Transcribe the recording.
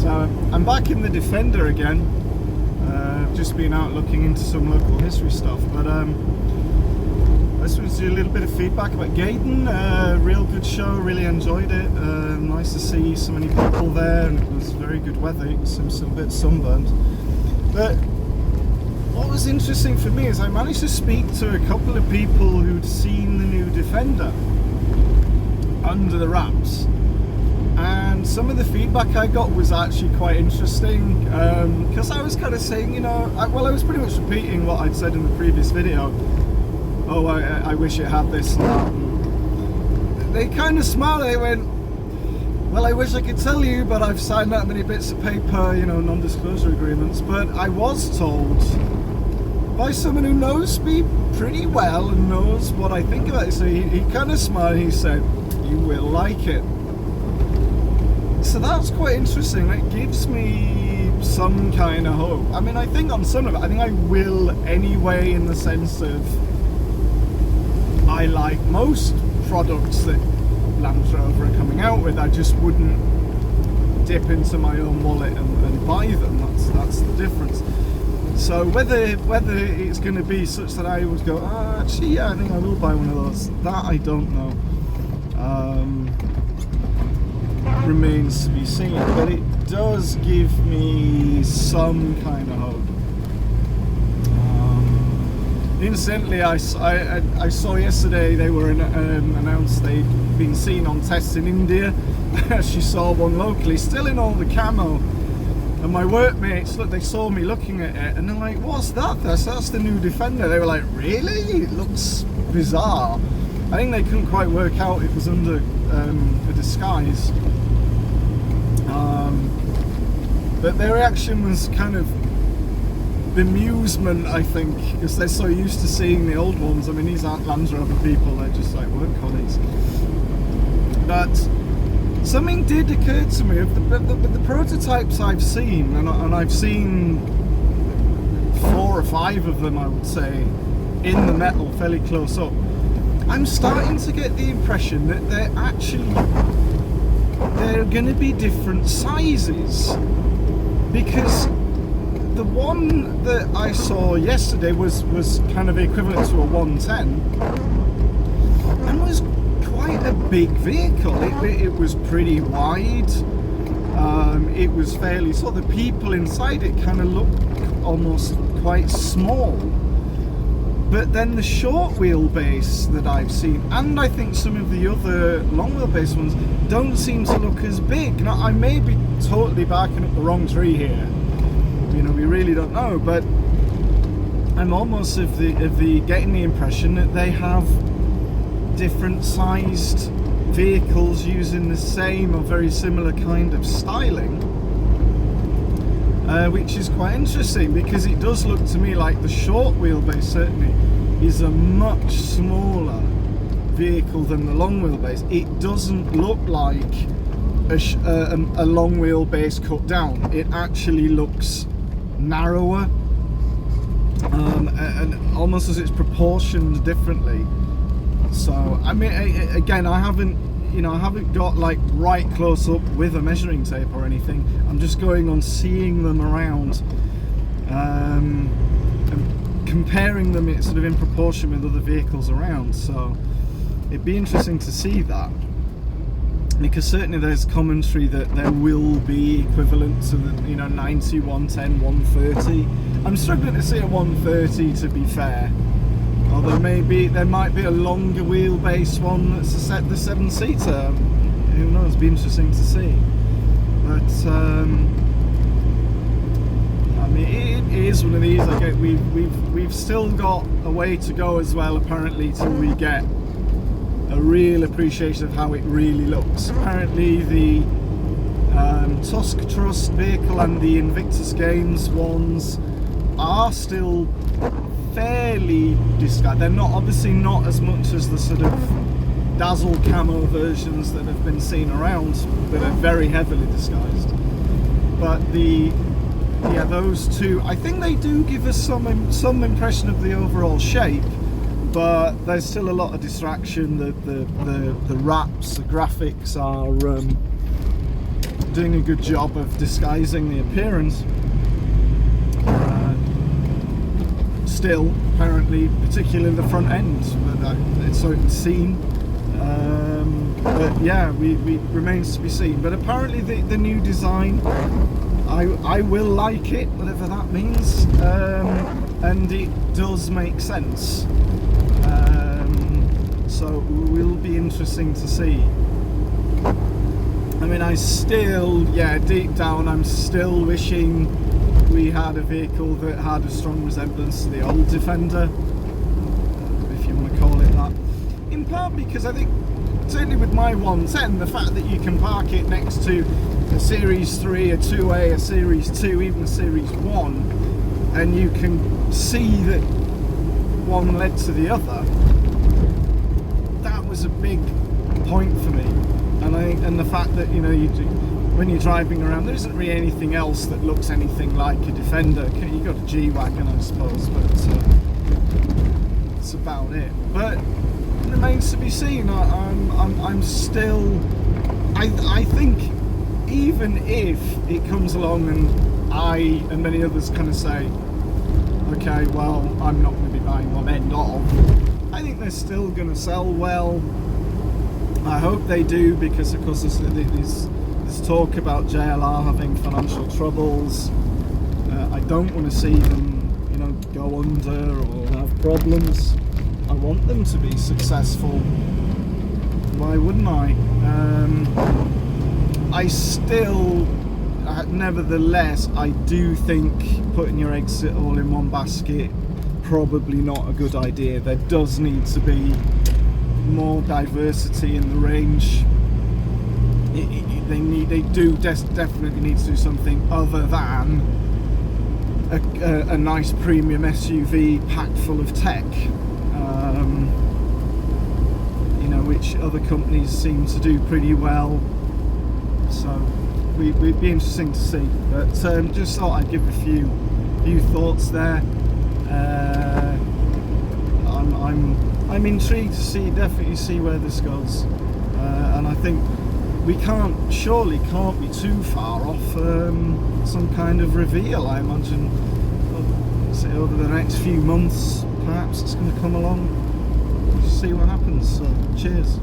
So I'm back in the Defender again. Just been out looking into some local history stuff, but I just wanted to do a little bit of feedback about Gaydon. Real good show, really enjoyed it. Nice to see so many people there, and it was very good weather. Some bit sunburned. But what was interesting for me is I managed to speak to a couple of people who'd seen the new Defender under the wraps, and some of the feedback I got was actually quite interesting, because I was kind of saying, you know, I was pretty much repeating what I'd said in the previous video. Oh, I wish it had this and that. And they kind of smiled. They went, well, I wish I could tell you, but I've signed that many bits of paper, you know, non-disclosure agreements. But I was told by someone who knows me pretty well and knows what I think about it. So he kind of smiled and he said, you will like it. So that's quite interesting. It gives me some kind of hope. I mean, I think on some of it, I think I will anyway, in the sense of I like most products that Land Rover are coming out with. I just wouldn't dip into my own wallet and buy them. That's the difference. So whether it's going to be such that I would go, oh, actually, yeah, I think I will buy one of those, that I don't know. Remains to be seen, but it does give me some kind of hope. Incidentally, I saw yesterday they were announced they'd been seen on tests in India. I actually saw one locally, still in all the camo. And my workmates, look, they saw me looking at it, and they're like, "What's that?" That's the new Defender. They were like, "Really? It looks bizarre." I think they couldn't quite work out it was under a disguise. But their reaction was kind of bemusement, I think, because they're so used to seeing the old ones. I mean, these aren't Land Rover people, they're just like work colleagues. But something did occur to me, the prototypes I've seen, and I've seen 4 or 5 of them, I would say, in the metal, fairly close up. I'm starting to get the impression that they're going to be different sizes, because the one that I saw yesterday was kind of equivalent to a 110 and was quite a big vehicle. It was pretty wide. It was fairly, so the people inside it kind of looked almost quite small. But then the short wheelbase that I've seen, and I think some of the other long wheelbase ones, don't seem to look as big. Now, I may be totally barking up the wrong tree here. You know, we really don't know, but I'm almost of the getting the impression that they have different sized vehicles using the same or very similar kind of styling, which is quite interesting, because it does look to me like the short wheelbase certainly is a much smaller vehicle than the long wheelbase. It doesn't look like a long wheelbase cut down. It actually looks narrower, and almost as it's proportioned differently. So I mean, again, I haven't got like right close up with a measuring tape or anything. I'm just going on seeing them around, and comparing them sort of in proportion with other vehicles around. So it'd be interesting to see that, because certainly there's commentary that there will be equivalent to the 90, 110, 130. I'm struggling to see a 130, to be fair. Although there might be a longer wheelbase one that's the 7-seater. Who knows? It'd be interesting to see. But I mean, it is one of these. Okay, we've still got a way to go as well, apparently, till we get a real appreciation of how it really looks. Apparently, the Tusk Trust vehicle and the Invictus Games ones are still fairly disguised. They're obviously not as much as the sort of dazzle camo versions that have been seen around, that are very heavily disguised. But those two, I think they do give us some impression of the overall shape, but there's still a lot of distraction. The wraps, the graphics are doing a good job of disguising the appearance. Still, apparently, particularly the front end, but it's certainly seen. But yeah, we remains to be seen. But apparently, the new design, I will like it, whatever that means, and it does make sense. So it will be interesting to see. I mean, I still, deep down, I'm still wishing we had a vehicle that had a strong resemblance to the old Defender, if you want to call it that. In part because I think, certainly with my 110, the fact that you can park it next to a Series 3, a 2A, a Series 2, even a Series 1, and you can see that one led to the other, that was a big point for me. And the fact that, you know, when you're driving around, there isn't really anything else that looks anything like a Defender. You've got a G-Wagon, I suppose, but that's about it. But it remains to be seen. I'm still, I think, even if it comes along and I and many others kind of say, okay, well, I'm not going to be buying one end of, I think they're still going to sell well. I hope they do, because of course there's talk about JLR having financial troubles. I don't want to see them, you know, go under or have problems. I want them to be successful. Why wouldn't I? I still, nevertheless, I do think putting your eggs all in one basket, probably not a good idea. There does need to be more diversity in the range. They definitely need to do something other than a nice premium SUV packed full of tech, you know, which other companies seem to do pretty well. So we'd be interesting to see. But just thought I'd give a few thoughts there. I'm intrigued to definitely see where this goes, and I think we surely can't be too far off some kind of reveal. I imagine over the next few months, perhaps it's going to come along. We'll see what happens. So, cheers.